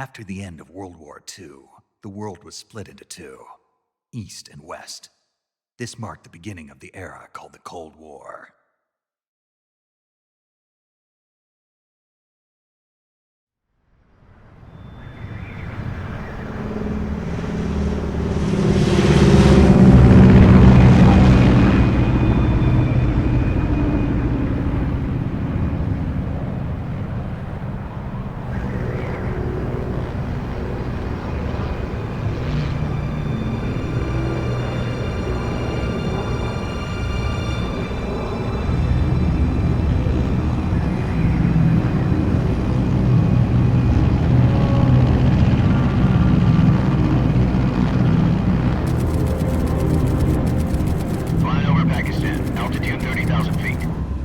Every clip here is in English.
After the end of World War II, the world was split into two, East and West. This marked the beginning of the era called the Cold War.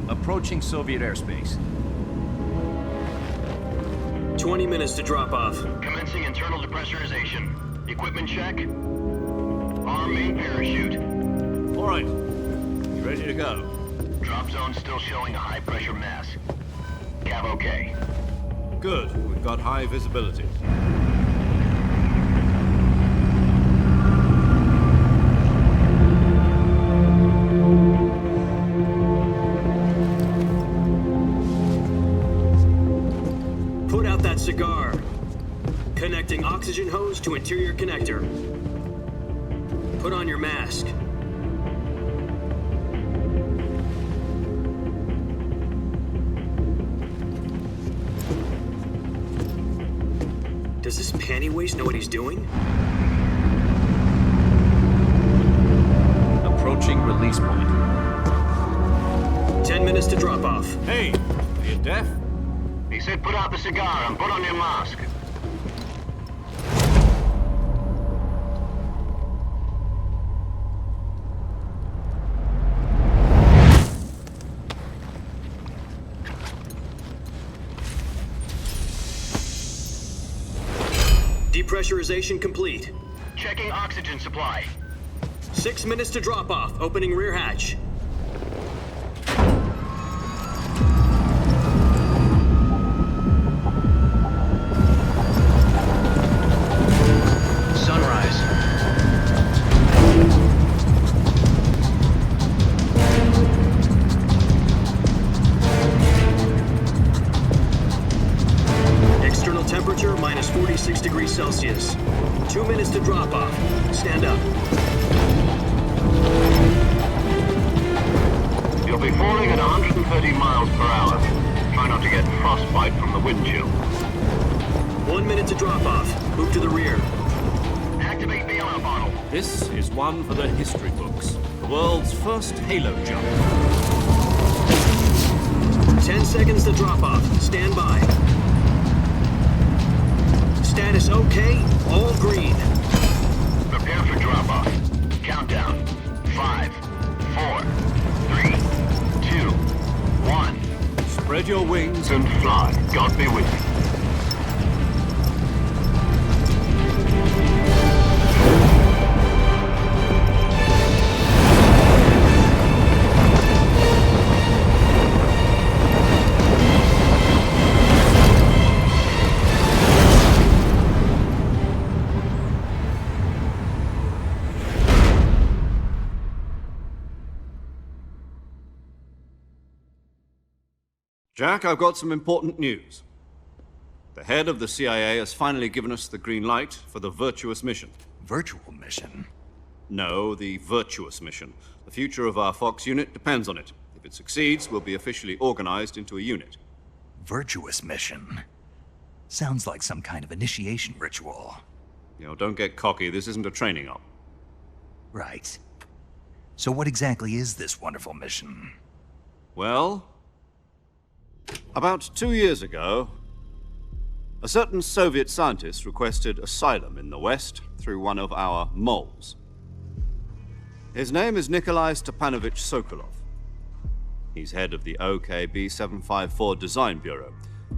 Approaching Soviet airspace. 20 minutes to drop off. Commencing internal depressurization. Equipment check. Arm main parachute. All right. You ready to go? Drop zone still showing a high pressure mass. Cav okay. Good. We've got high visibility. Cigar. Connecting oxygen hose to interior connector. Put on your mask. Does this panty waste know what he's doing? Approaching release point. 10 minutes to drop off. Hey, are you deaf? He said put out the cigar and put on your mask. Depressurization complete. Checking oxygen supply. 6 minutes to drop off. Opening rear hatch. Temperature minus 46 degrees Celsius. 2 minutes to drop off. Stand up. You'll be falling at 130 miles per hour. Try not to get frostbite from the wind chill. 1 minute to drop off. Move to the rear. Activate the yellow bottle. This is one for the history books. The world's first halo jump. 10 seconds to drop off. Stand by. Status okay, all green. Prepare for drop-off. Countdown. 5, 4, 3, 2, 1. Spread your wings And fly. God be with you. Jack, I've got some important news. The head of the CIA has finally given us the green light for the virtuous mission. Virtual mission? No, the virtuous mission. The future of our Fox unit depends on it. If it succeeds, we'll be officially organized into a unit. Virtuous mission? Sounds like some kind of initiation ritual. You know, don't get cocky. This isn't a training op. Right. So what exactly is this wonderful mission? Well, about 2 years ago, a certain Soviet scientist requested asylum in the West through one of our moles. His name is Nikolai Stepanovich Sokolov. He's head of the OKB 754 Design Bureau,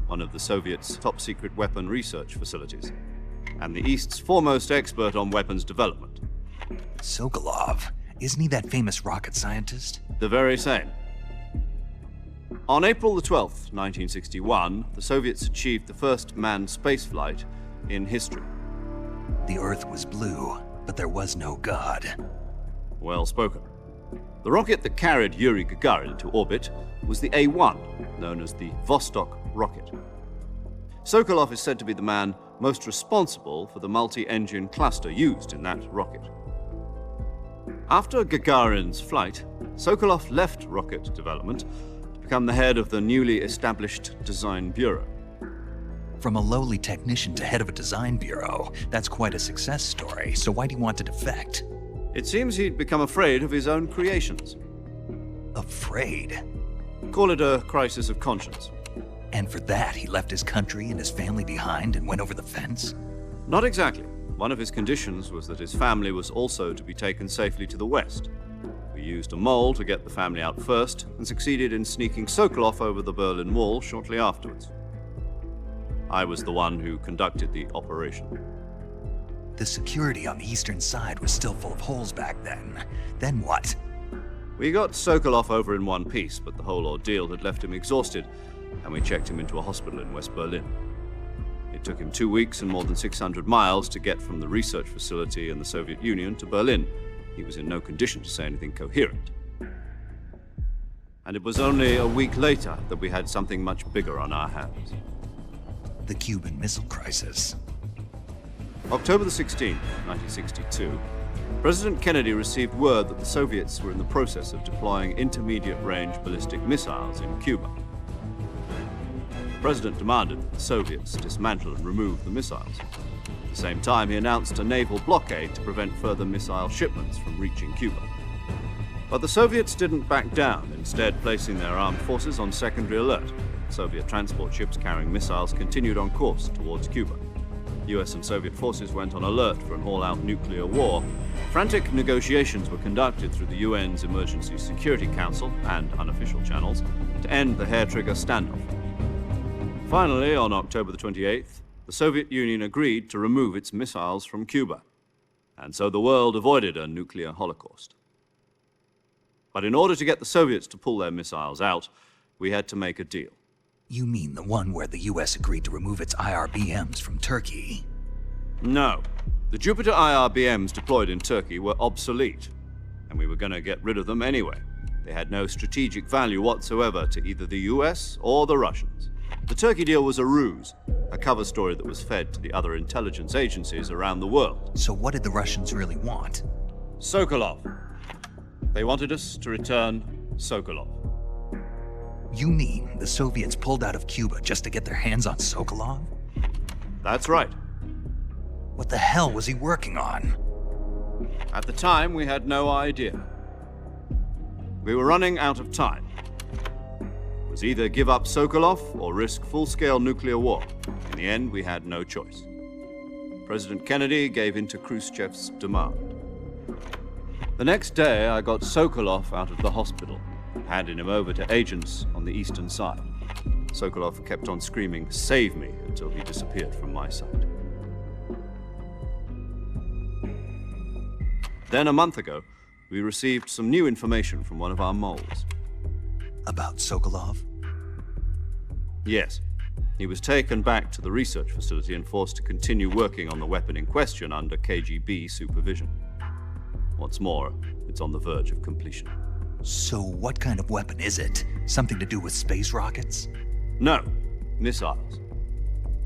one of the Soviets' top-secret weapon research facilities, and the East's foremost expert on weapons development. Sokolov? Isn't he that famous rocket scientist? The very same. On April the 12th, 1961, the Soviets achieved the first manned spaceflight in history. The Earth was blue, but there was no God. Well spoken. The rocket that carried Yuri Gagarin to orbit was the A-1, known as the Vostok rocket. Sokolov is said to be the man most responsible for the multi-engine cluster used in that rocket. After Gagarin's flight, Sokolov left rocket development to become the head of the newly established Design Bureau. From a lowly technician to head of a design bureau, that's quite a success story, so why'd he want to defect? It seems he'd become afraid of his own creations. Afraid? Call it a crisis of conscience. And for that, he left his country and his family behind and went over the fence? Not exactly. One of his conditions was that his family was also to be taken safely to the west. We used a mole to get the family out first and succeeded in sneaking Sokolov over the Berlin Wall shortly afterwards. I was the one who conducted the operation. The security on the eastern side was still full of holes back then. Then what? We got Sokolov over in one piece, but the whole ordeal had left him exhausted, and we checked him into a hospital in West Berlin. It took him 2 weeks and more than 600 miles to get from the research facility in the Soviet Union to Berlin. He was in no condition to say anything coherent. And it was only a week later that we had something much bigger on our hands. The Cuban Missile Crisis. October the 16th, 1962, President Kennedy received word that the Soviets were in the process of deploying intermediate-range ballistic missiles in Cuba. The President demanded that the Soviets dismantle and remove the missiles. At the same time, he announced a naval blockade to prevent further missile shipments from reaching Cuba. But the Soviets didn't back down, instead placing their armed forces on secondary alert. Soviet transport ships carrying missiles continued on course towards Cuba. US and Soviet forces went on alert for an all-out nuclear war. Frantic negotiations were conducted through the UN's Emergency Security Council and unofficial channels to end the hair-trigger standoff. Finally, on October the 28th, the Soviet Union agreed to remove its missiles from Cuba, and so the world avoided a nuclear holocaust. But in order to get the Soviets to pull their missiles out, we had to make a deal. You mean the one where the US agreed to remove its IRBMs from Turkey? No. The Jupiter IRBMs deployed in Turkey were obsolete, and we were going to get rid of them anyway. They had no strategic value whatsoever to either the US or the Russians. The Turkey deal was a ruse, a cover story that was fed to the other intelligence agencies around the world. So what did the Russians really want? Sokolov. They wanted us to return Sokolov. You mean the Soviets pulled out of Cuba just to get their hands on Sokolov? That's right. What the hell was he working on? At the time, we had no idea. We were running out of time. It was either give up Sokolov or risk full-scale nuclear war. In the end, we had no choice. President Kennedy gave in to Khrushchev's demand. The next day, I got Sokolov out of the hospital, handing him over to agents on the eastern side. Sokolov kept on screaming, "Save me," until he disappeared from my sight. Then a month ago, we received some new information from one of our moles. About Sokolov? Yes. He was taken back to the research facility and forced to continue working on the weapon in question under KGB supervision. What's more, it's on the verge of completion. So what kind of weapon is it? Something to do with space rockets? No, missiles.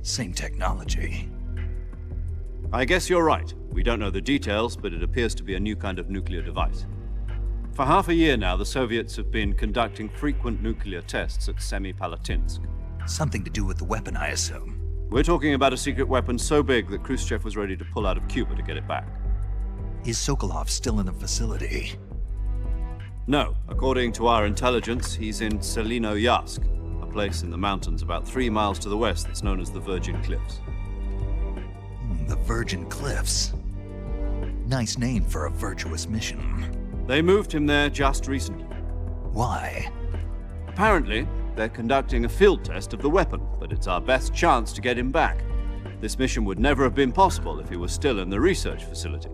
Same technology. I guess you're right. We don't know the details, but it appears to be a new kind of nuclear device. For half a year now, the Soviets have been conducting frequent nuclear tests at Semipalatinsk. Something to do with the weapon, I assume. We're talking about a secret weapon so big that Khrushchev was ready to pull out of Cuba to get it back. Is Sokolov still in the facility? No. According to our intelligence, he's in Selinoyarsk, a place in the mountains about 3 miles to the west that's known as the Virgin Cliffs. The Virgin Cliffs. Nice name for a virtuous mission. They moved him there just recently. Why? Apparently, they're conducting a field test of the weapon, but it's our best chance to get him back. This mission would never have been possible if he was still in the research facility.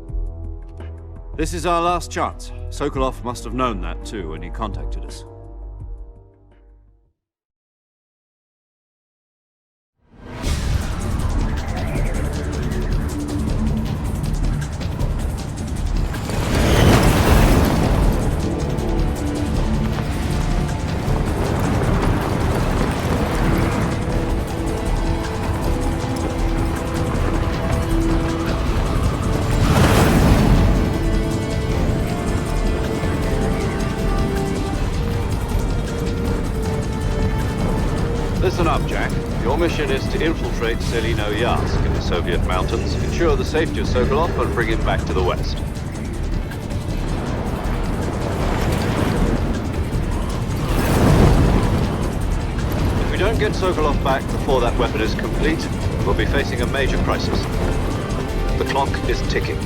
This is our last chance. Sokolov must have known that too when he contacted us. Listen up, Jack. Your mission is to infiltrate Selino Yask in the Soviet mountains, ensure the safety of Sokolov, and bring him back to the West. If we don't get Sokolov back before that weapon is complete, we'll be facing a major crisis. The clock is ticking.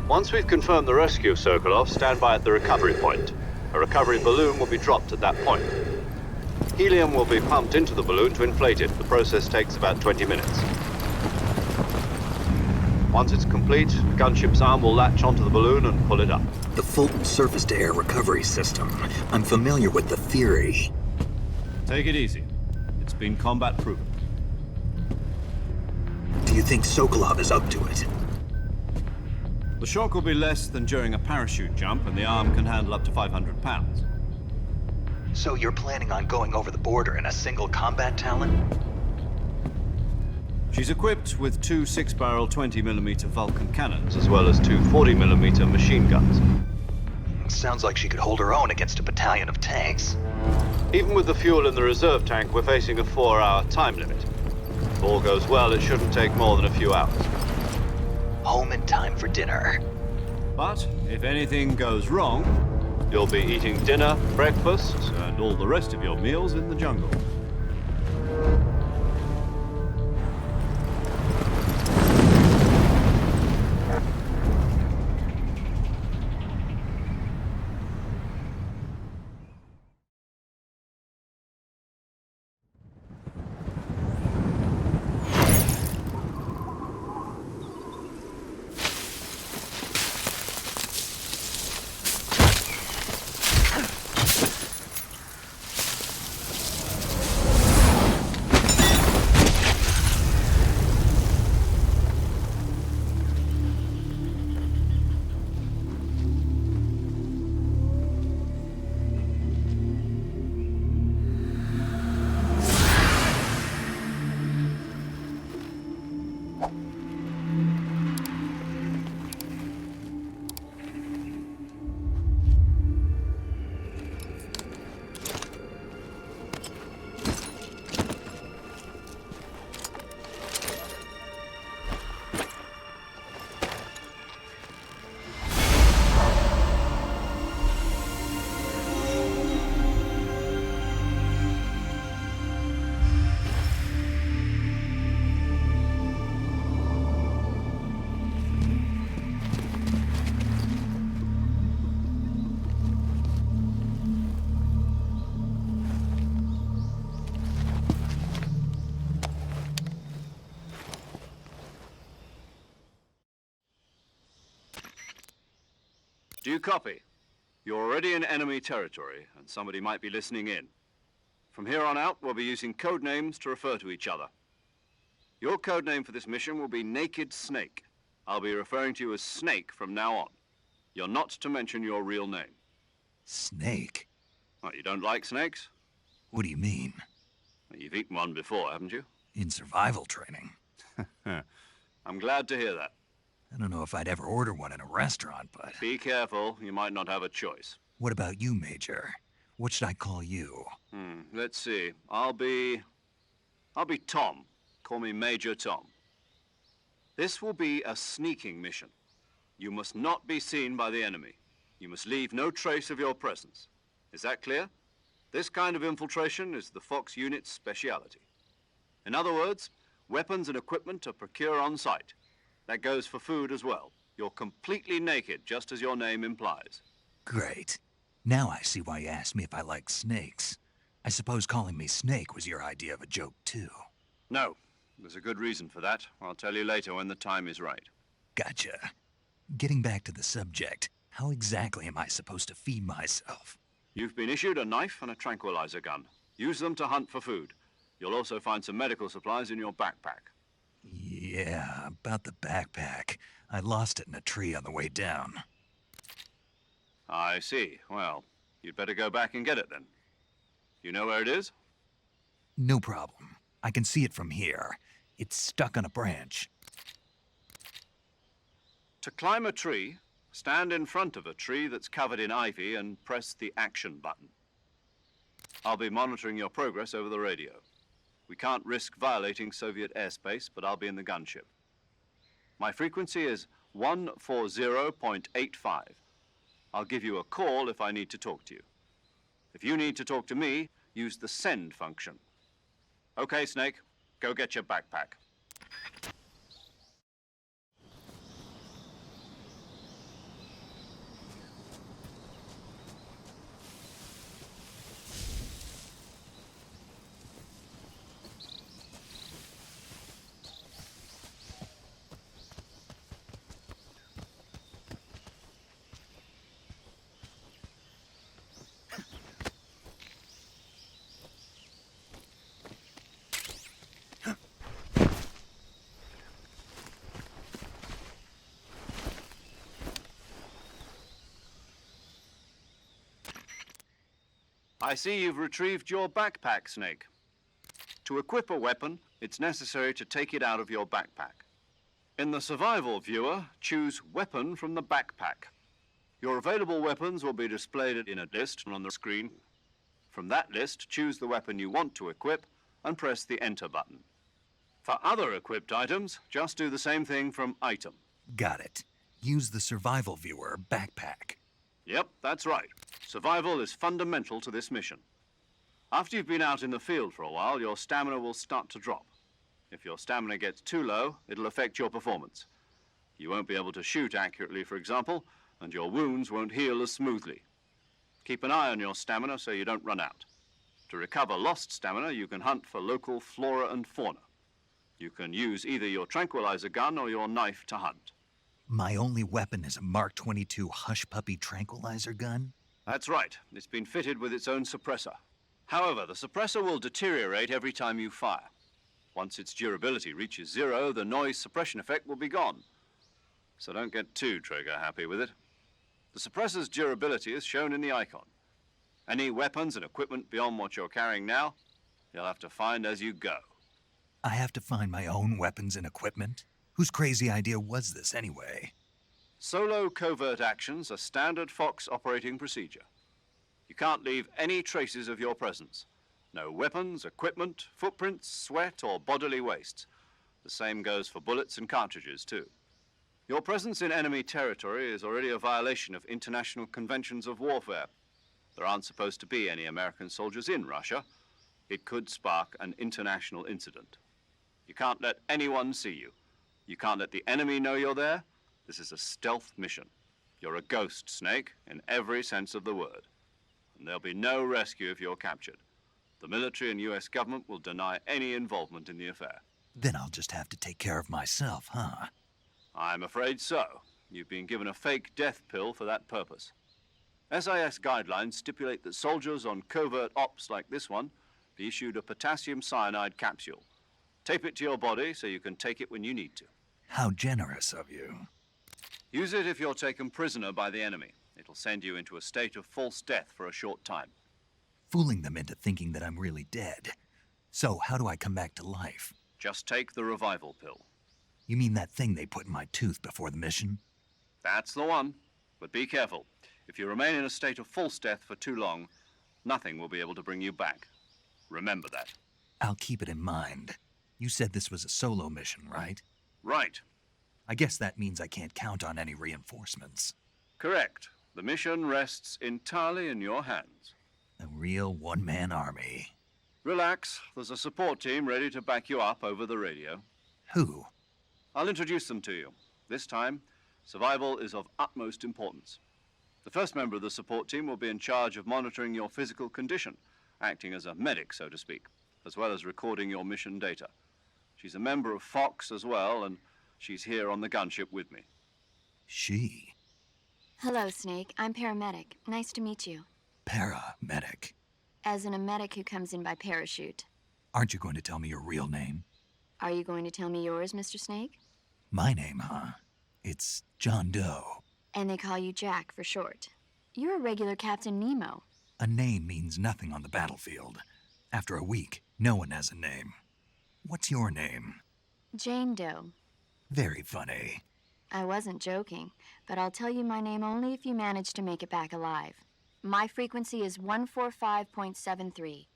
Once we've confirmed the rescue of Sokolov, stand by at the recovery point. A recovery balloon will be dropped at that point. Helium will be pumped into the balloon to inflate it. The process takes about 20 minutes. Once it's complete, the gunship's arm will latch onto the balloon and pull it up. The Fulton surface-to-air recovery system. I'm familiar with the theory. Take it easy. It's been combat-proven. Do you think Sokolov is up to it? The shock will be less than during a parachute jump, and the arm can handle up to 500 pounds. So you're planning on going over the border in a single combat Talon? She's equipped with two 6-barrel 20mm Vulcan cannons, as well as two 40mm machine guns. Sounds like she could hold her own against a battalion of tanks. Even with the fuel in the reserve tank, we're facing a 4-hour time limit. If all goes well, it shouldn't take more than a few hours. Home in time for dinner. But if anything goes wrong, you'll be eating dinner, breakfast, and all the rest of your meals in the jungle. Do you copy? You're already in enemy territory, and somebody might be listening in. From here on out, we'll be using code names to refer to each other. Your code name for this mission will be Naked Snake. I'll be referring to you as Snake from now on. You're not to mention your real name. Snake? What, you don't like snakes? What do you mean? Well, you've eaten one before, haven't you? In survival training. I'm glad to hear that. I don't know if I'd ever order one in a restaurant, but... Be careful, you might not have a choice. What about you, Major? What should I call you? Let's see. I'll be Tom. Call me Major Tom. This will be a sneaking mission. You must not be seen by the enemy. You must leave no trace of your presence. Is that clear? This kind of infiltration is the Fox unit's speciality. In other words, weapons and equipment are procured on site. That goes for food as well. You're completely naked, just as your name implies. Great. Now I see why you asked me if I like snakes. I suppose calling me Snake was your idea of a joke, too. No. There's a good reason for that. I'll tell you later when the time is right. Gotcha. Getting back to the subject, how exactly am I supposed to feed myself? You've been issued a knife and a tranquilizer gun. Use them to hunt for food. You'll also find some medical supplies in your backpack. Yeah, about the backpack. I lost it in a tree on the way down. I see. Well, you'd better go back and get it then. You know where it is? No problem. I can see it from here. It's stuck on a branch. To climb a tree, stand in front of a tree that's covered in ivy and press the action button. I'll be monitoring your progress over the radio. We can't risk violating Soviet airspace, but I'll be in the gunship. My frequency is 140.85. I'll give you a call if I need to talk to you. If you need to talk to me, use the send function. Okay, Snake, go get your backpack. I see you've retrieved your backpack, Snake. To equip a weapon, it's necessary to take it out of your backpack. In the survival viewer, choose Weapon from the backpack. Your available weapons will be displayed in a list on the screen. From that list, choose the weapon you want to equip and press the Enter button. For other equipped items, just do the same thing from Item. Got it. Use the survival viewer backpack. Yep, that's right. Survival is fundamental to this mission. After you've been out in the field for a while, your stamina will start to drop. If your stamina gets too low, it'll affect your performance. You won't be able to shoot accurately, for example, and your wounds won't heal as smoothly. Keep an eye on your stamina so you don't run out. To recover lost stamina, you can hunt for local flora and fauna. You can use either your tranquilizer gun or your knife to hunt. My only weapon is a Mark 22 Hush Puppy tranquilizer gun? That's right. It's been fitted with its own suppressor. However, the suppressor will deteriorate every time you fire. Once its durability reaches 0, the noise suppression effect will be gone. So don't get too trigger happy with it. The suppressor's durability is shown in the icon. Any weapons and equipment beyond what you're carrying now, you'll have to find as you go. I have to find my own weapons and equipment? Whose crazy idea was this anyway? Solo covert actions are standard Fox operating procedure. You can't leave any traces of your presence. No weapons, equipment, footprints, sweat, or bodily waste. The same goes for bullets and cartridges, too. Your presence in enemy territory is already a violation of international conventions of warfare. There aren't supposed to be any American soldiers in Russia. It could spark an international incident. You can't let anyone see you. You can't let the enemy know you're there. This is a stealth mission. You're a ghost, Snake, in every sense of the word. And there'll be no rescue if you're captured. The military and US government will deny any involvement in the affair. Then I'll just have to take care of myself, huh? I'm afraid so. You've been given a fake death pill for that purpose. SIS guidelines stipulate that soldiers on covert ops like this one be issued a potassium cyanide capsule. Tape it to your body so you can take it when you need to. How generous of you. Use it if you're taken prisoner by the enemy. It'll send you into a state of false death for a short time. Fooling them into thinking that I'm really dead. So how do I come back to life? Just take the revival pill. You mean that thing they put in my tooth before the mission? That's the one. But be careful. If you remain in a state of false death for too long, nothing will be able to bring you back. Remember that. I'll keep it in mind. You said this was a solo mission, right? Right. I guess that means I can't count on any reinforcements. Correct. The mission rests entirely in your hands. A real one-man army. Relax. There's a support team ready to back you up over the radio. Who? I'll introduce them to you. This time, survival is of utmost importance. The first member of the support team will be in charge of monitoring your physical condition, acting as a medic, so to speak, as well as recording your mission data. She's a member of Fox as well, and she's here on the gunship with me. She? Hello, Snake. I'm paramedic. Nice to meet you. Paramedic. As in a medic who comes in by parachute. Aren't you going to tell me your real name? Are you going to tell me yours, Mr. Snake? My name, huh? It's John Doe. And they call you Jack for short. You're a regular Captain Nemo. A name means nothing on the battlefield. After a week, no one has a name. What's your name? Jane Doe. Very funny. I wasn't joking, but I'll tell you my name only if you manage to make it back alive. My frequency is 145.73.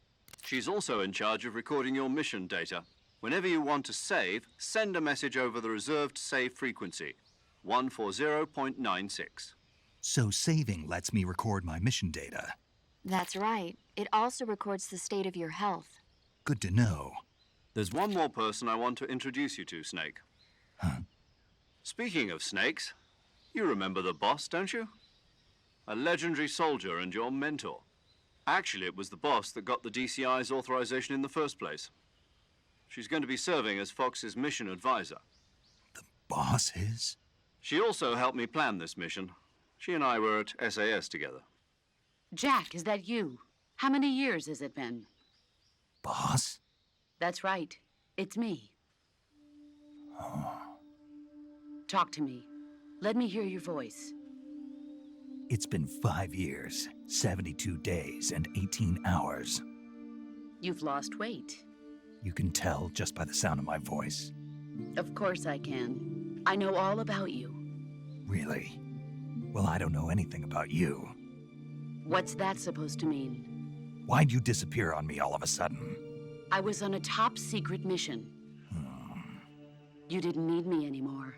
She's also in charge of recording your mission data. Whenever you want to save, send a message over the reserved save frequency, 140.96. So saving lets me record my mission data. That's right. It also records the state of your health. Good to know. There's one more person I want to introduce you to, Snake. Huh? Speaking of snakes, you remember the boss, don't you? A legendary soldier and your mentor. Actually, it was the boss that got the DCI's authorization in the first place. She's going to be serving as Fox's mission advisor. The boss is? She also helped me plan this mission. She and I were at SAS together. Jack, is that you? How many years has it been? Boss? That's right. It's me. Talk to me. Let me hear your voice. It's been 5 years, 72 days, and 18 hours. You've lost weight. You can tell just by the sound of my voice. Of course I can. I know all about you. Really? Well, I don't know anything about you. What's that supposed to mean? Why'd you disappear on me all of a sudden? I was on a top-secret mission. You didn't need me anymore.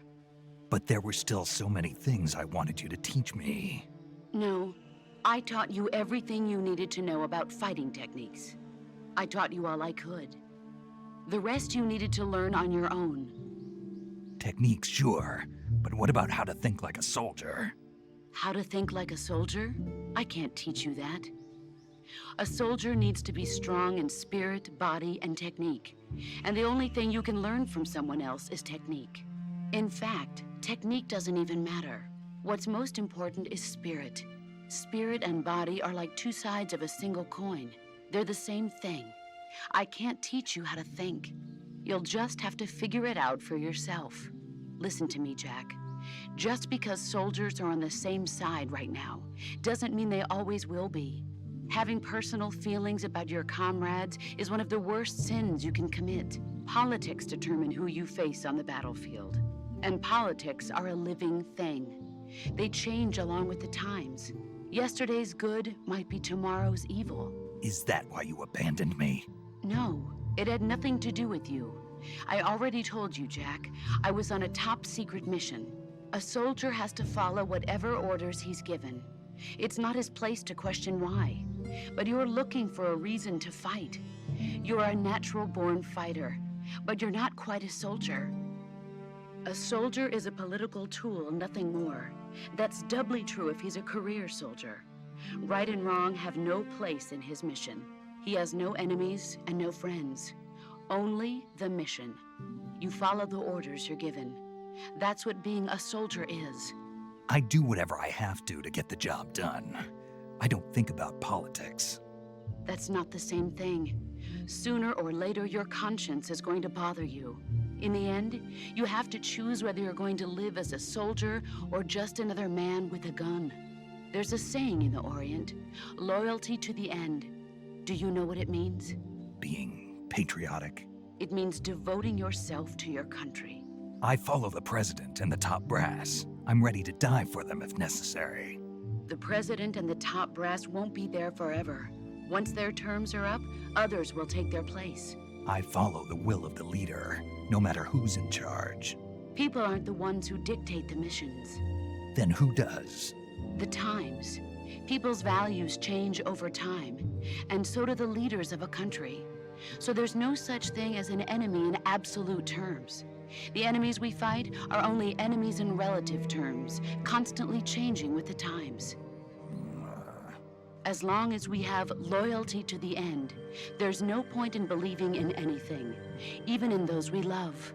But there were still so many things I wanted you to teach me. No, I taught you everything you needed to know about fighting techniques. I taught you all I could. The rest you needed to learn on your own. Techniques, sure. But what about how to think like a soldier? How to think like a soldier? I can't teach you that. A soldier needs to be strong in spirit, body, and technique. And the only thing you can learn from someone else is technique. In fact, technique doesn't even matter. What's most important is spirit. Spirit and body are like two sides of a single coin. They're the same thing. I can't teach you how to think. You'll just have to figure it out for yourself. Listen to me, Jack. Just because soldiers are on the same side right now doesn't mean they always will be. Having personal feelings about your comrades is one of the worst sins you can commit. Politics determine who you face on the battlefield. And politics are a living thing. They change along with the times. Yesterday's good might be tomorrow's evil. Is that why you abandoned me? No, it had nothing to do with you. I already told you, Jack. I was on a top-secret mission. A soldier has to follow whatever orders he's given. It's not his place to question why. But you're looking for a reason to fight. You're a natural-born fighter, but you're not quite a soldier. A soldier is a political tool, nothing more. That's doubly true if he's a career soldier. Right and wrong have no place in his mission. He has no enemies and no friends. Only the mission. You follow the orders you're given. That's what being a soldier is. I do whatever I have to get the job done. I don't think about politics. That's not the same thing. Sooner or later, your conscience is going to bother you. In the end, you have to choose whether you're going to live as a soldier or just another man with a gun. There's a saying in the Orient, loyalty to the end. Do you know what it means? Being patriotic. It means devoting yourself to your country. I follow the president and the top brass. I'm ready to die for them if necessary. The president and the top brass won't be there forever. Once their terms are up, others will take their place. I follow the will of the leader, no matter who's in charge. People aren't the ones who dictate the missions. Then who does? The times. People's values change over time, and so do the leaders of a country. So there's no such thing as an enemy in absolute terms. The enemies we fight are only enemies in relative terms, constantly changing with the times. As long as we have loyalty to the end, there's no point in believing in anything, even in those we love.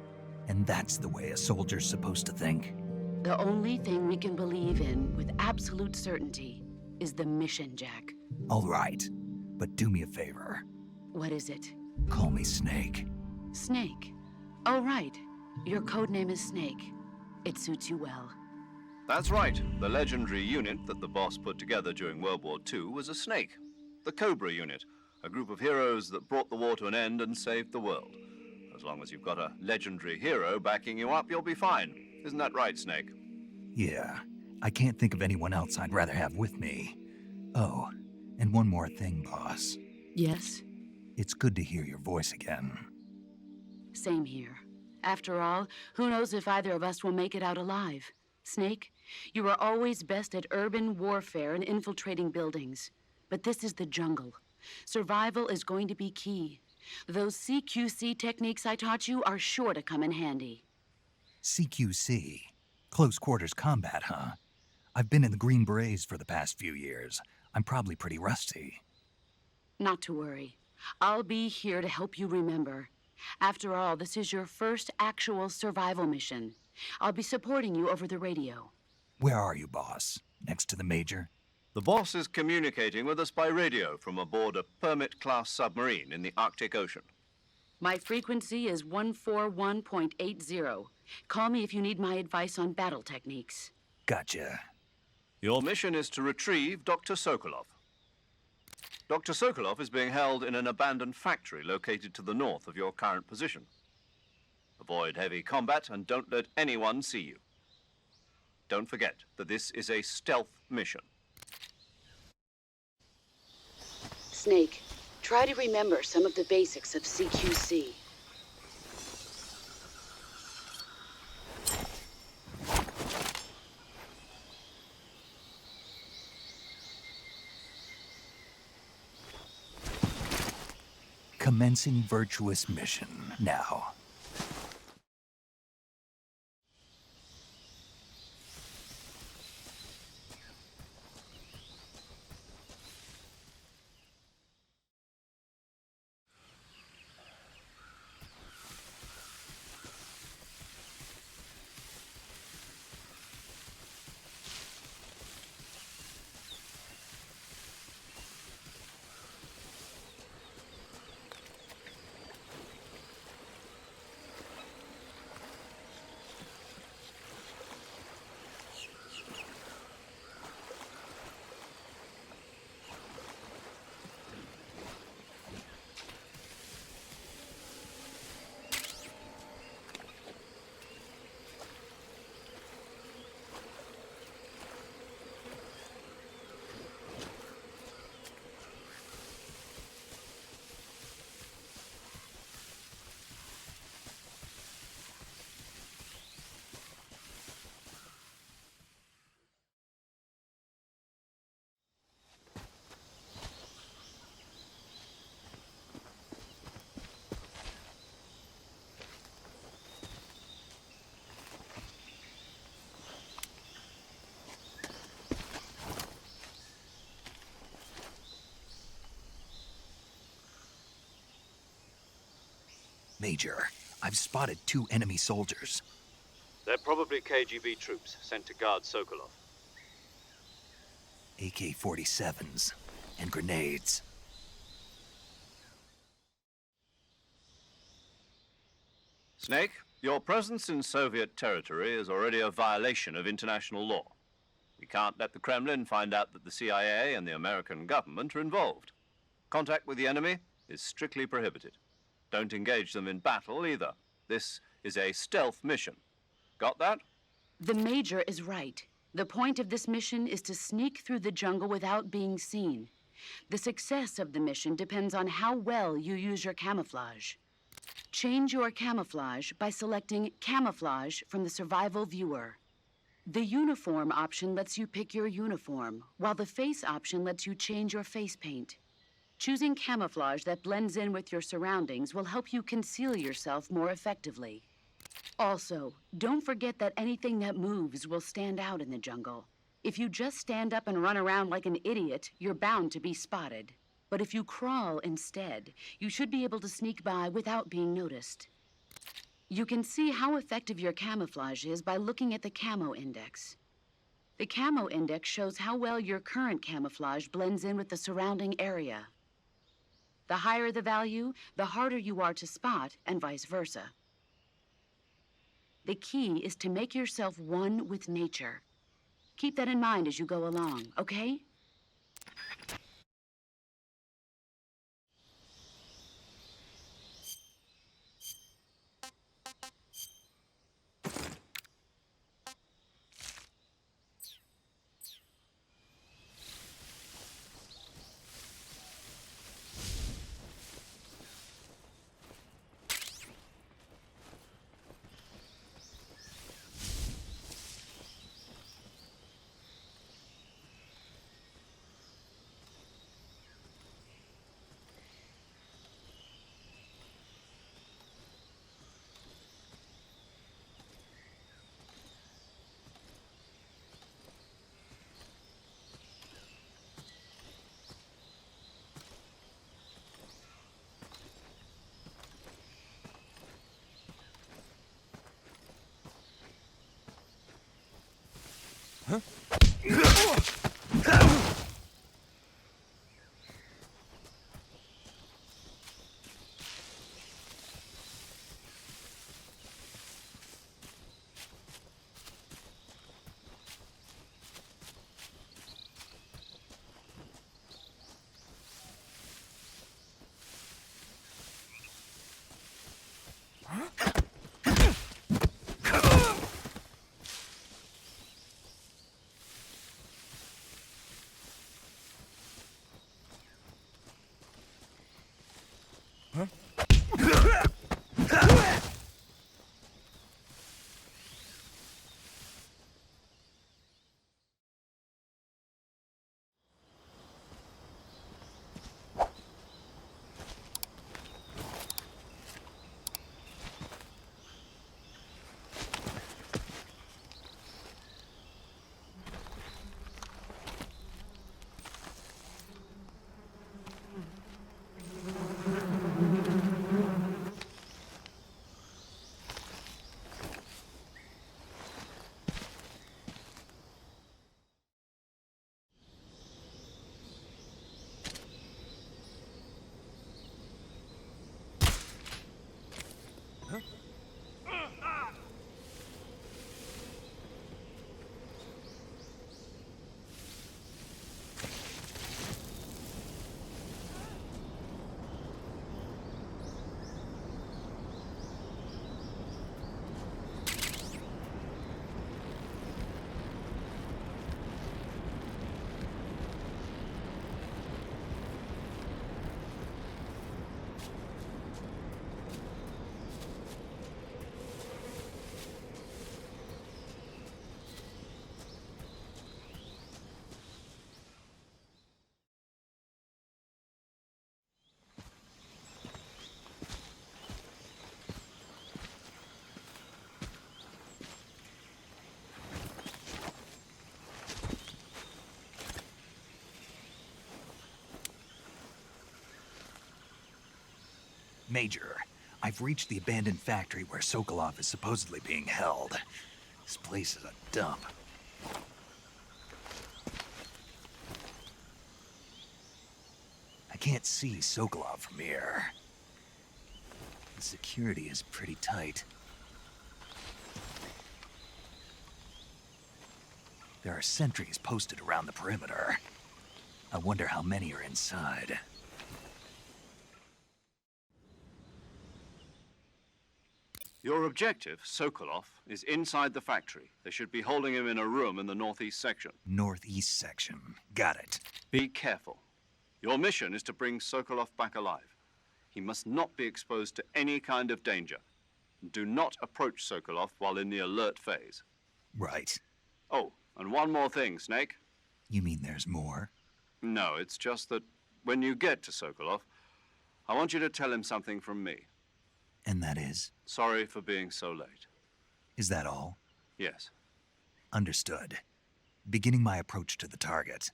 And that's the way a soldier's supposed to think? The only thing we can believe in with absolute certainty is the mission, Jack. All right, but do me a favor. What is it? Call me Snake. Snake. Oh, right. Your code name is Snake. It suits you well. That's right. The legendary unit that the boss put together during World War II was a snake. The Cobra unit, a group of heroes that brought the war to an end and saved the world. As long as you've got a legendary hero backing you up, you'll be fine. Isn't that right, Snake? Yeah, I can't think of anyone else I'd rather have with me. Oh, and one more thing, boss. Yes? It's good to hear your voice again. Same here. After all, who knows if either of us will make it out alive? Snake, you are always best at urban warfare and infiltrating buildings. But this is the jungle. Survival is going to be key. Those CQC techniques I taught you are sure to come in handy. CQC? Close quarters combat, huh? I've been in the Green Berets for the past few years. I'm probably pretty rusty. Not to worry. I'll be here to help you remember. After all, this is your first actual survival mission. I'll be supporting you over the radio. Where are you, boss? Next to the Major? The boss is communicating with us by radio from aboard a Permit-class submarine in the Arctic Ocean. My frequency is 141.80. Call me if you need my advice on battle techniques. Gotcha. Your mission is to retrieve Dr. Sokolov. Dr. Sokolov is being held in an abandoned factory located to the north of your current position. Avoid heavy combat and don't let anyone see you. Don't forget that this is a stealth mission. Snake, try to remember some of the basics of CQC. Commencing virtuous mission now. Major, I've spotted 2 enemy soldiers. They're probably KGB troops sent to guard Sokolov. AK-47s and grenades. Snake, your presence in Soviet territory is already a violation of international law. We can't let the Kremlin find out that the CIA and the American government are involved. Contact with the enemy is strictly prohibited. Don't engage them in battle either. This is a stealth mission. Got that? The Major is right. The point of this mission is to sneak through the jungle without being seen. The success of the mission depends on how well you use your camouflage. Change your camouflage by selecting Camouflage from the Survival Viewer. The Uniform option lets you pick your uniform, while the Face option lets you change your face paint. Choosing camouflage that blends in with your surroundings will help you conceal yourself more effectively. Also, don't forget that anything that moves will stand out in the jungle. If you just stand up and run around like an idiot, you're bound to be spotted. But if you crawl instead, you should be able to sneak by without being noticed. You can see how effective your camouflage is by looking at the Camo Index. The Camo Index shows how well your current camouflage blends in with the surrounding area. The higher the value, the harder you are to spot, and vice versa. The key is to make yourself one with nature. Keep that in mind as you go along, okay? Major, I've reached the abandoned factory where Sokolov is supposedly being held. This place is a dump. I can't see Sokolov from here. The security is pretty tight. There are sentries posted around the perimeter. I wonder how many are inside. Your objective, Sokolov, is inside the factory. They should be holding him in a room in the northeast section. Northeast section. Got it. Be careful. Your mission is to bring Sokolov back alive. He must not be exposed to any kind of danger. Do not approach Sokolov while in the alert phase. Right. Oh, and one more thing, Snake. You mean there's more? No, it's just that when you get to Sokolov, I want you to tell him something from me. And that is? Sorry for being so late. Is that all? Yes. Understood. Beginning my approach to the target.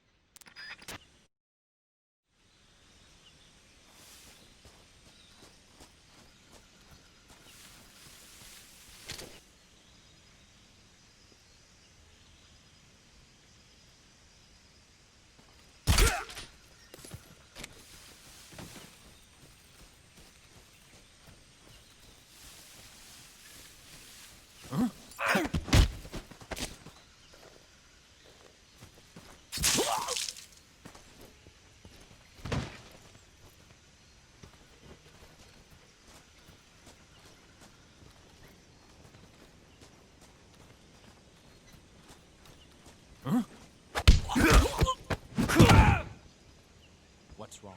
What's wrong?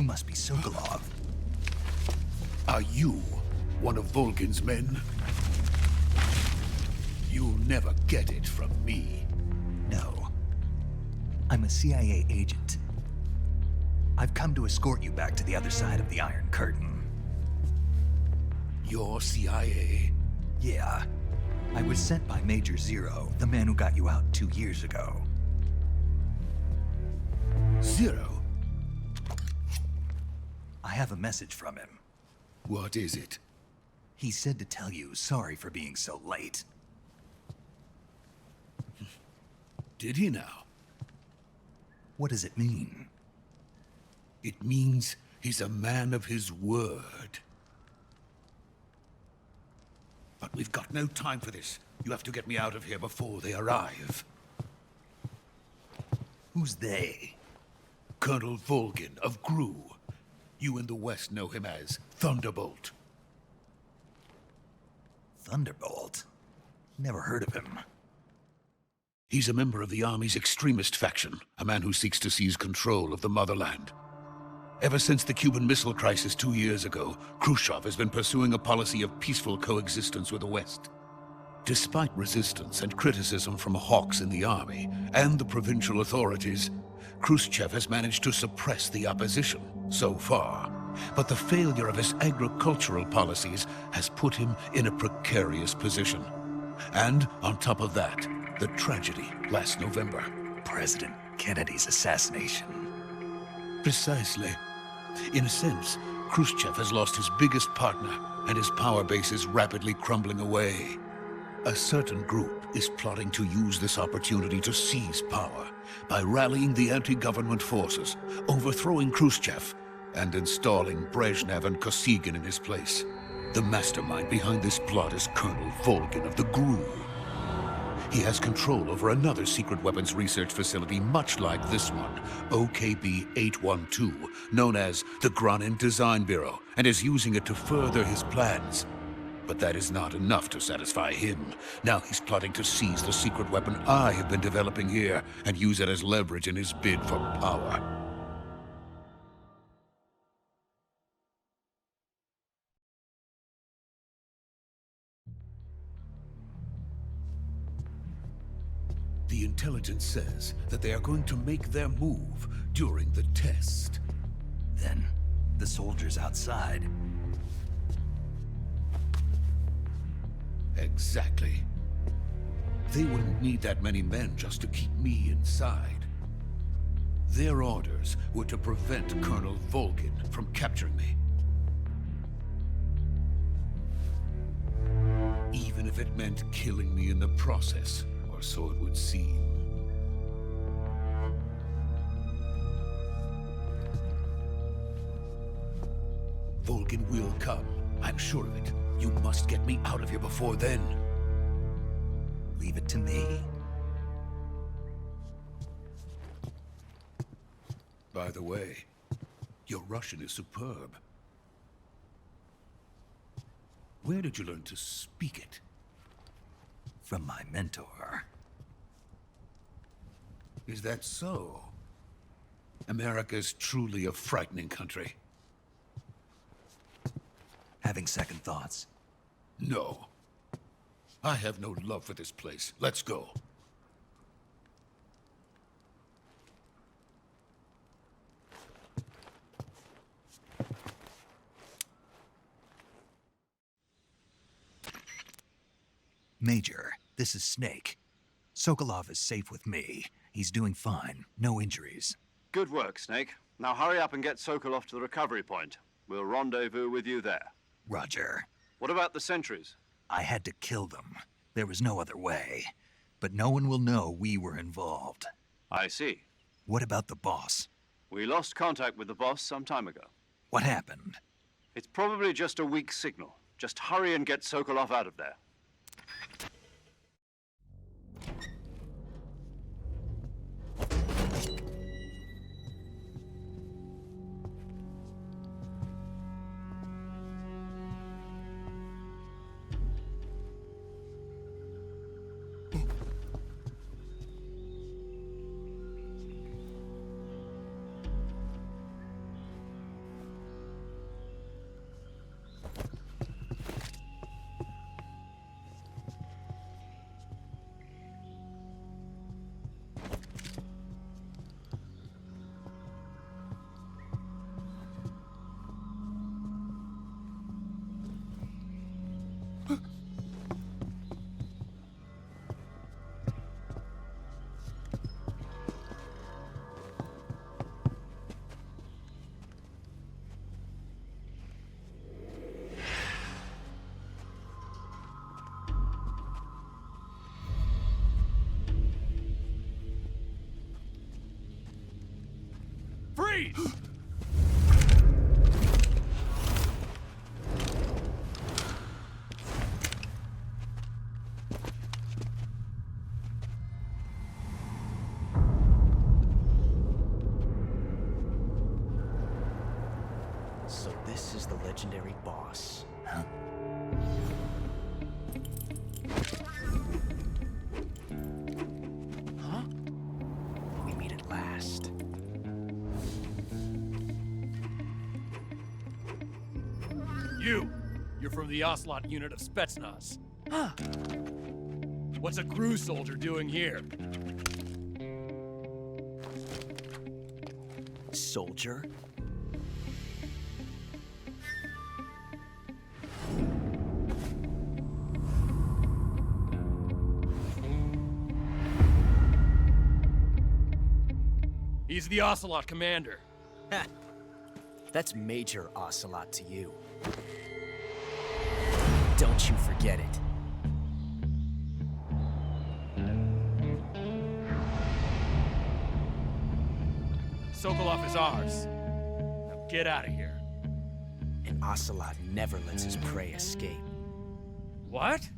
You must be Sokolov. Are you one of Volgin's men? You'll never get it from me. No. I'm a CIA agent. I've come to escort you back to the other side of the Iron Curtain. You're CIA? Yeah. I was sent by Major Zero, the man who got you out 2 years ago. Zero? I have a message from him. What is it? He said to tell you sorry for being so late. Did he now? What does it mean? It means he's a man of his word. But we've got no time for this. You have to get me out of here before they arrive. Who's they? Colonel Volgin of GRU. You in the West know him as Thunderbolt. Thunderbolt? Never heard of him. He's a member of the Army's extremist faction, a man who seeks to seize control of the motherland. Ever since the Cuban Missile Crisis 2 years ago, Khrushchev has been pursuing a policy of peaceful coexistence with the West. Despite resistance and criticism from hawks in the army and the provincial authorities, Khrushchev has managed to suppress the opposition so far. But the failure of his agricultural policies has put him in a precarious position. And on top of that, the tragedy last November. President Kennedy's assassination. Precisely. In a sense, Khrushchev has lost his biggest partner, and his power base is rapidly crumbling away. A certain group is plotting to use this opportunity to seize power by rallying the anti-government forces, overthrowing Khrushchev, and installing Brezhnev and Kosygin in his place. The mastermind behind this plot is Colonel Volgin of the GRU. He has control over another secret weapons research facility much like this one, OKB-812, known as the Granin Design Bureau, and is using it to further his plans. But that is not enough to satisfy him. Now he's plotting to seize the secret weapon I have been developing here and use it as leverage in his bid for power. The intelligence says that they are going to make their move during the test. Then, the soldiers outside. Exactly. They wouldn't need that many men just to keep me inside. Their orders were to prevent Colonel Volgin from capturing me. Even if it meant killing me in the process. Or so it would seem. Volgin will come. I'm sure of it. You must get me out of here before then. Leave it to me. By the way, your Russian is superb. Where did you learn to speak it? From my mentor. Is that so? America's truly a frightening country. Having second thoughts? No. I have no love for this place. Let's go. Major, this is Snake. Sokolov is safe with me. He's doing fine. No injuries. Good work, Snake. Now hurry up and get Sokolov to the recovery point. We'll rendezvous with you there. Roger. What about the sentries? I had to kill them. There was no other way. But no one will know we were involved. I see. What about the boss? We lost contact with the boss some time ago. What happened? It's probably just a weak signal. Just hurry and get Sokolov out of there. Freeze! So this is the legendary boss. Huh? Huh? We meet at last. You're from the Ocelot unit of Spetsnaz. What's a crew soldier doing here? Soldier? He's the Ocelot commander. Ha! That's Major Ocelot to you. Don't you forget it. Sokolov is ours. Now get out of here. And Ocelot never lets his prey escape. What?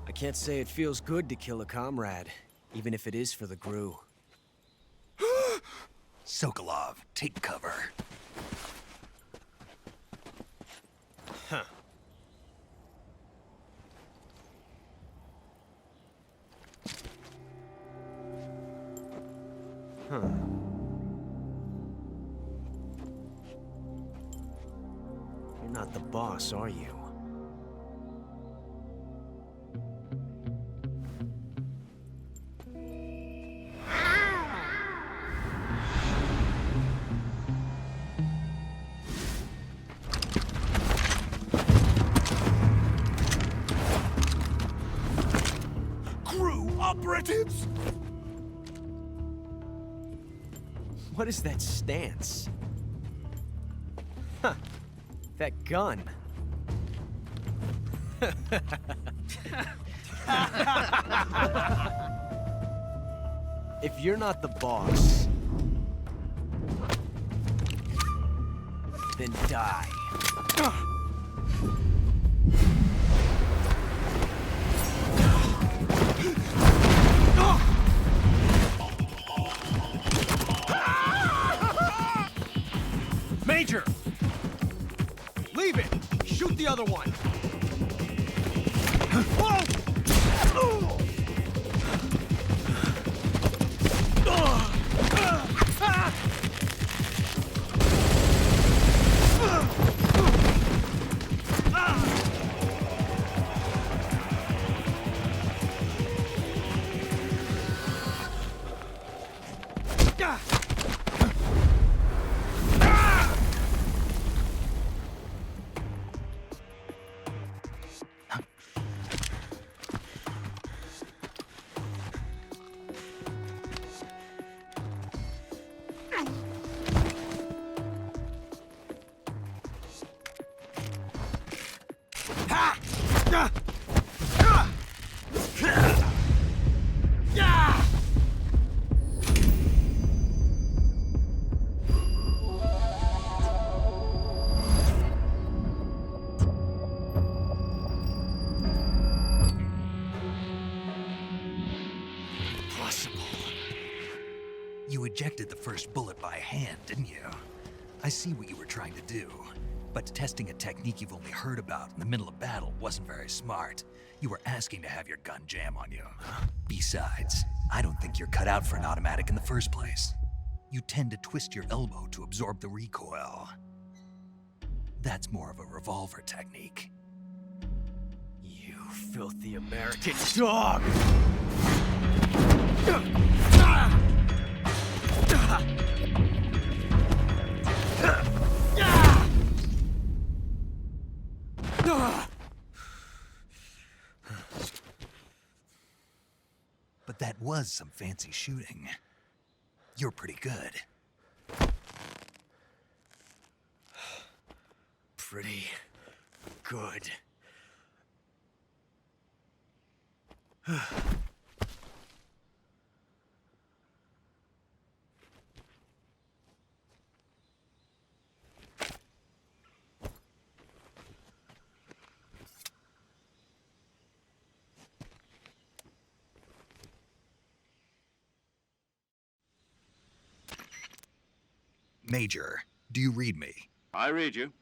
I can't say it feels good to kill a comrade, even if it is for the GRU. Sokolov, take cover. Huh. Huh. You're not the boss, are you? Operatives! What is that stance? Huh. That gun. If you're not the boss, then die. Major! Leave it! Shoot the other one! Whoa! ejected the first bullet by hand, didn't you? I see what you were trying to do, but testing a technique you've only heard about in the middle of battle wasn't very smart. You were asking to have your gun jam on you. Besides, I don't think you're cut out for an automatic in the first place. You tend to twist your elbow to absorb the recoil. That's more of a revolver technique. You filthy American dog! But that was some fancy shooting. You're pretty good. Pretty good. Major, do you read me? I read you.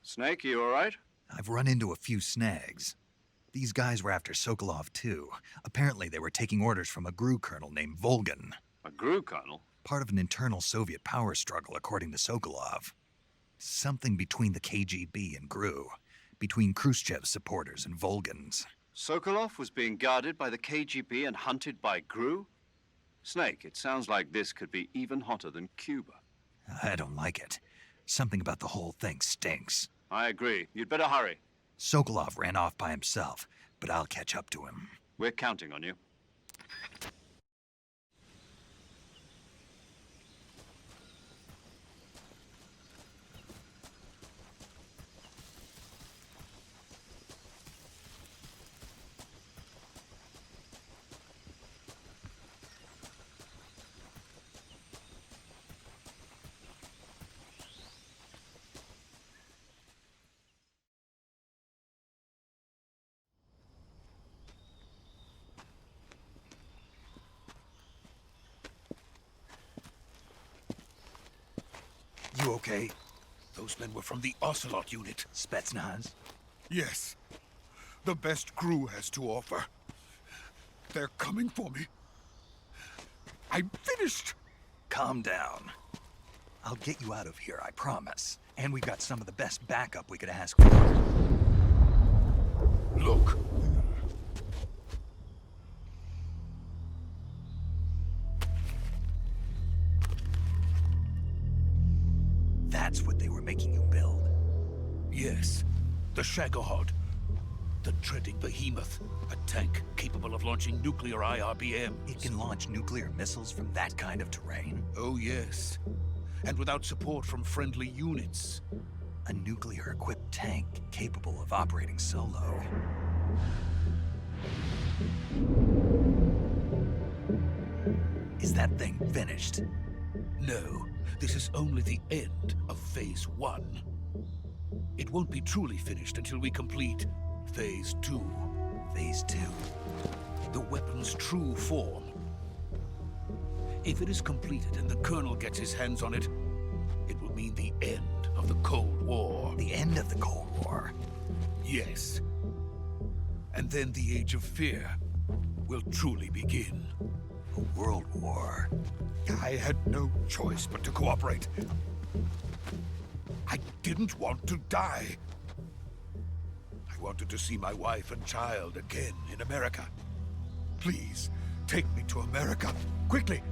Snake, you all right? I've run into a few snags. These guys were after Sokolov too. Apparently they were taking orders from a GRU colonel named Volgan. A GRU colonel? Part of an internal Soviet power struggle, according to Sokolov. Something between the KGB and GRU. Between Khrushchev's supporters and Volgan's. Sokolov was being guarded by the KGB and hunted by GRU? Snake, it sounds like this could be even hotter than Cuba. I don't like it. Something about the whole thing stinks. I agree. You'd better hurry. Sokolov ran off by himself, but I'll catch up to him. We're counting on you. You okay? Those men were from the Ocelot unit. Spetsnaz? Yes. The best GRU has to offer. They're coming for me. I'm finished. Calm down. I'll get you out of here, I promise. And we got some of the best backup we could ask for. Look. That's what they were making you build? Yes. The Shagohod. The treading behemoth. A tank capable of launching nuclear IRBMs. It can launch nuclear missiles from that kind of terrain? Oh, yes. And without support from friendly units. A nuclear-equipped tank capable of operating solo. Is that thing finished? No. This is only the end of Phase 1. It won't be truly finished until we complete Phase 2. Phase 2? The weapon's true form. If it is completed and the Colonel gets his hands on it, it will mean the end of the Cold War. The end of the Cold War? Yes. And then the Age of Fear will truly begin. A world war? I had no choice but to cooperate. I didn't want to die. I wanted to see my wife and child again in America. Please, take me to America, quickly.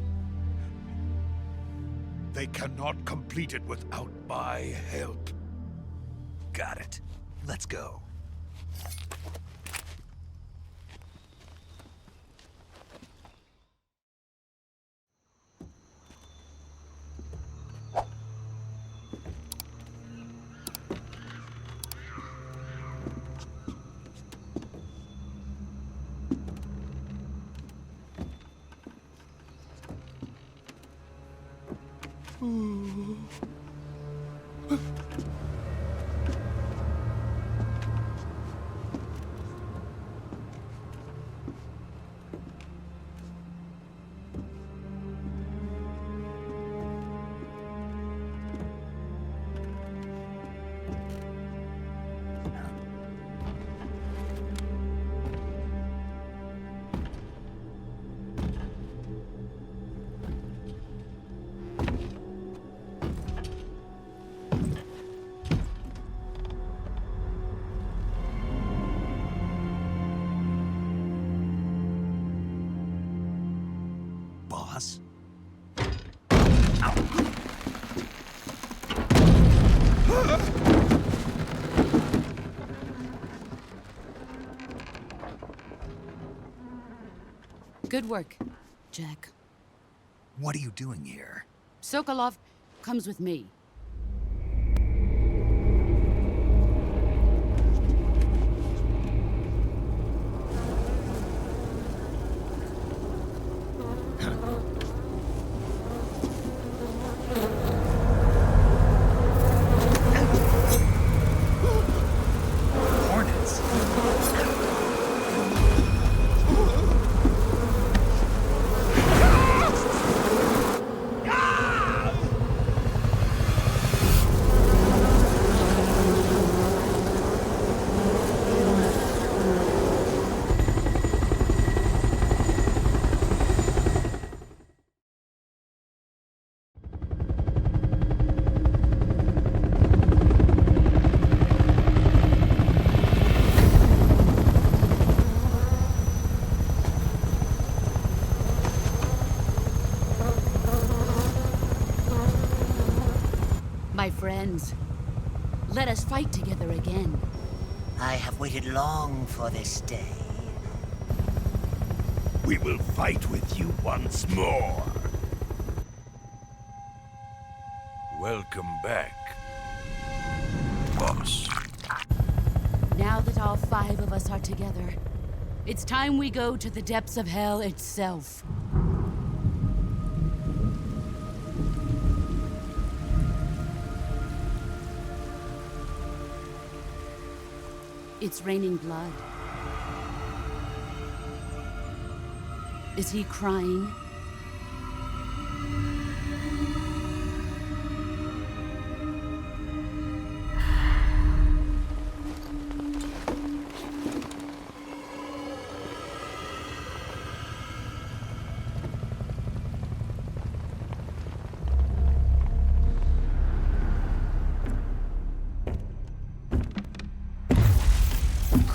They cannot complete it without my help. Got it. Let's go. boss? Good work, Jack. What are you doing here? Sokolov comes with me. Hornets. My friends, let us fight together again. I have waited long for this day. We will fight with you once more. Welcome back, boss. Now that all 5 of us are together, it's time we go to the depths of hell itself. It's raining blood. Is he crying?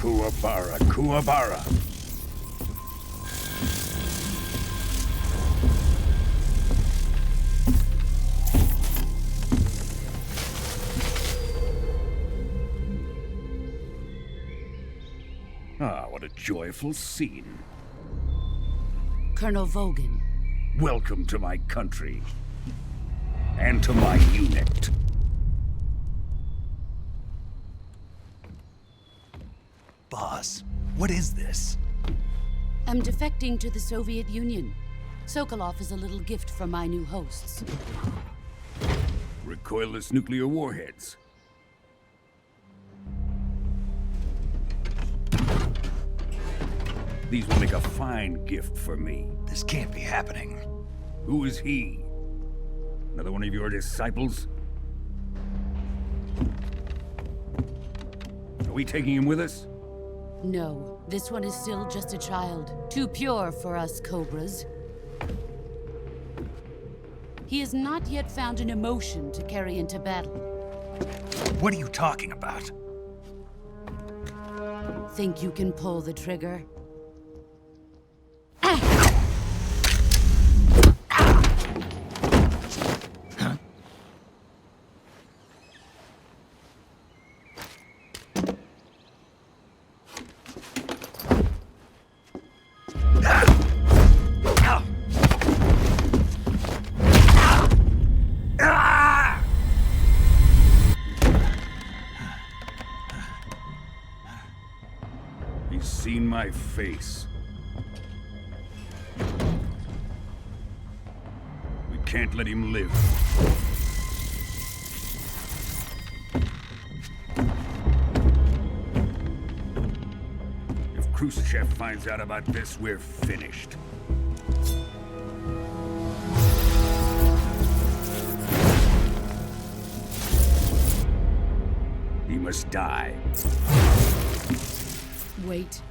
Kuwabara, Kuwabara. Ah, what a joyful scene. Colonel Vogan. Welcome to my country. And to my unit. Boss, what is this? I'm defecting to the Soviet Union. Sokolov is a little gift from my new hosts. Recoilless nuclear warheads. These will make a fine gift for me. This can't be happening. Who is he? Another one of your disciples? Are we taking him with us? No, this one is still just a child. Too pure for us Cobras. He has not yet found an emotion to carry into battle. What are you talking about? Think you can pull the trigger? He's seen my face. We can't let him live. If Khrushchev finds out about this, we're finished. He must die. Wait.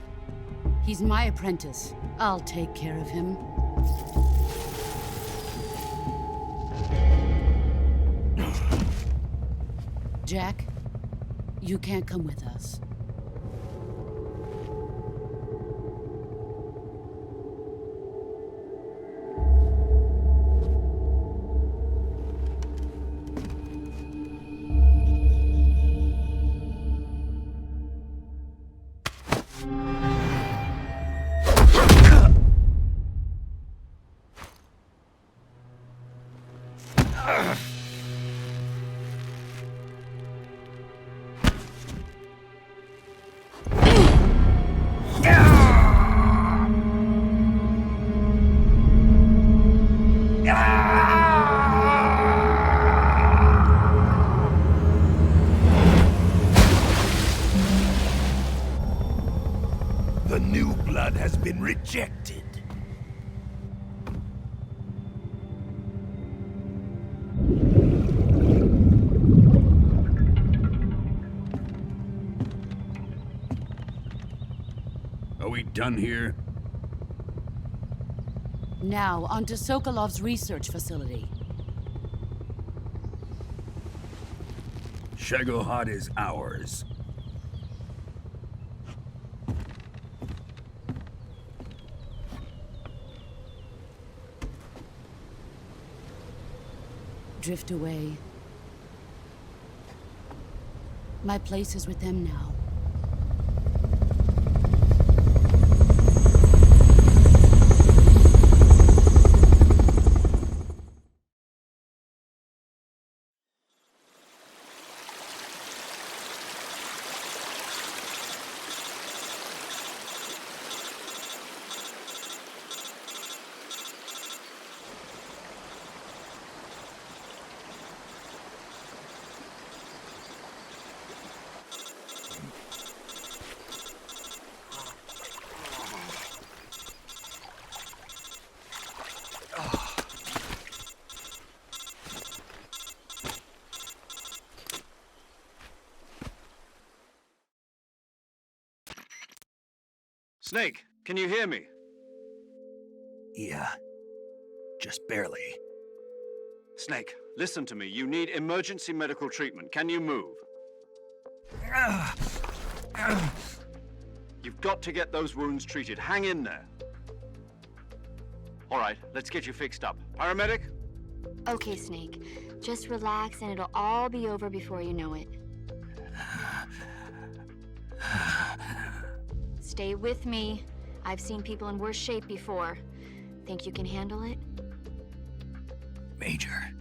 He's my apprentice. I'll take care of him. Jack, you can't come with us. The new blood has been rejected. Are we done here? Now, onto Sokolov's research facility. Shagohod is ours. Drift away. My place is with them now. Snake, can you hear me? Yeah. Just barely. Snake, listen to me. You need emergency medical treatment. Can you move? You've got to get those wounds treated. Hang in there. All right, let's get you fixed up. Paramedic? Okay, Snake. Just relax and it'll all be over before you know it. Stay with me. I've seen people in worse shape before. Think you can handle it? Major.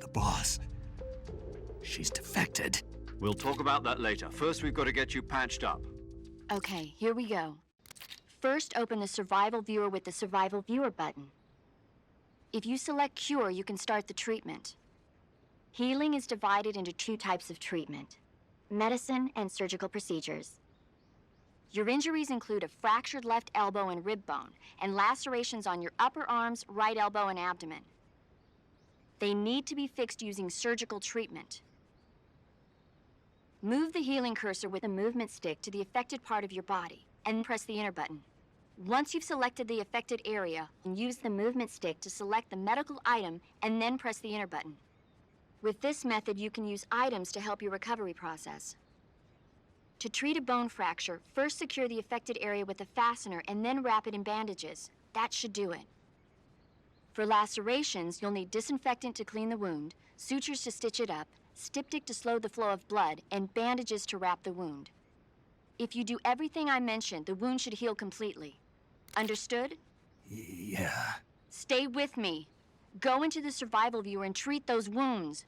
The boss. She's defected. We'll talk about that later. First, we've got to get you patched up. Okay, here we go. First, open the Survival Viewer with the Survival Viewer button. If you select Cure, you can start the treatment. Healing is divided into two types of treatment: medicine and surgical procedures. Your injuries include a fractured left elbow and rib bone, and lacerations on your upper arms, right elbow, and abdomen. They need to be fixed using surgical treatment. Move the healing cursor with a movement stick to the affected part of your body, and press the enter button. Once you've selected the affected area, use the movement stick to select the medical item, and then press the enter button. With this method, you can use items to help your recovery process. To treat a bone fracture, first secure the affected area with a fastener and then wrap it in bandages. That should do it. For lacerations, you'll need disinfectant to clean the wound, sutures to stitch it up, styptic to slow the flow of blood, and bandages to wrap the wound. If you do everything I mentioned, the wound should heal completely. Understood? Yeah. Stay with me. Go into the Survival Viewer and treat those wounds.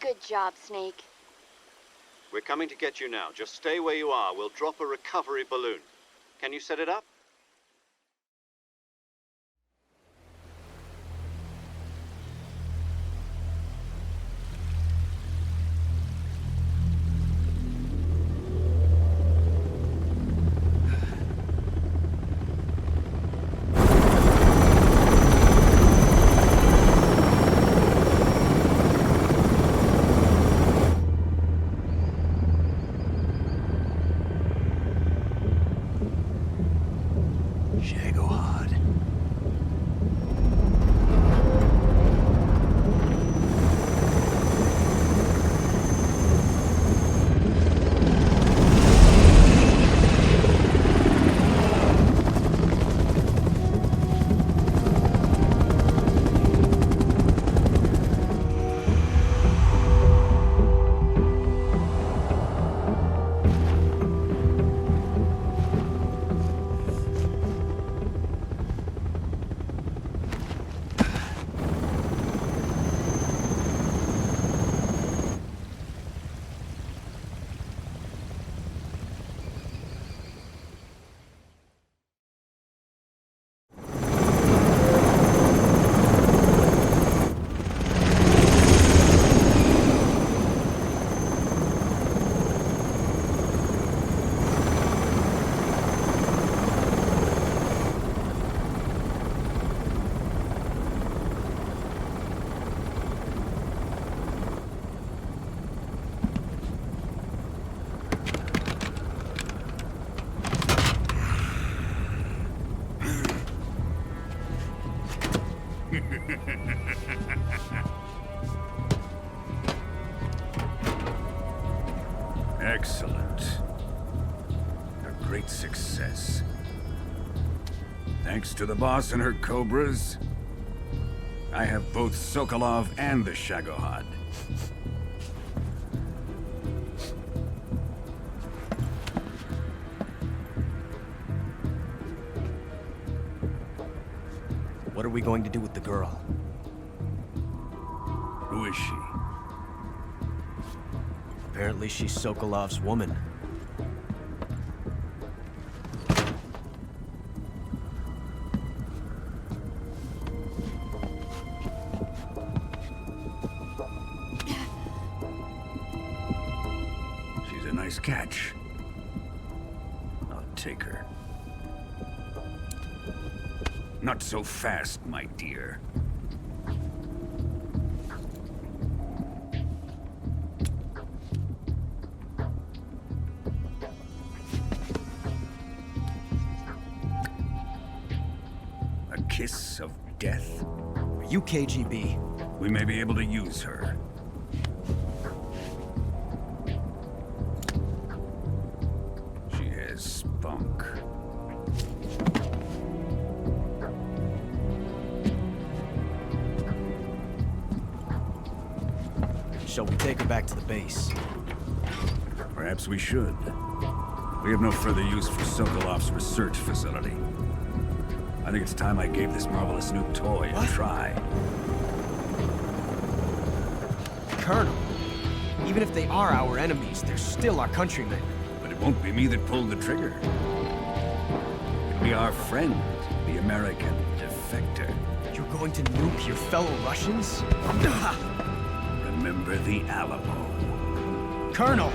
Good job, Snake. We're coming to get you now. Just stay where you are. We'll drop a recovery balloon. Can you set it up? Excellent. A great success. Thanks to the boss and her cobras, I have both Sokolov and the Shagohod. What are we going to do with the girl? Who is she? Apparently she's Sokolov's woman. She's a nice catch. I'll take her. Not so fast, my dear. A kiss of death? Are you KGB? We may be able to use her. She has spunk. Shall we take her back to the base? Perhaps we should. We have no further use for Sokolov's research facility. I think it's time I gave this marvelous new toy a try. Colonel, even if they are our enemies, they're still our countrymen. But it won't be me that pulled the trigger. It'll be our friend, the American defector. You're going to nuke your fellow Russians? Remember the Alamo. Colonel!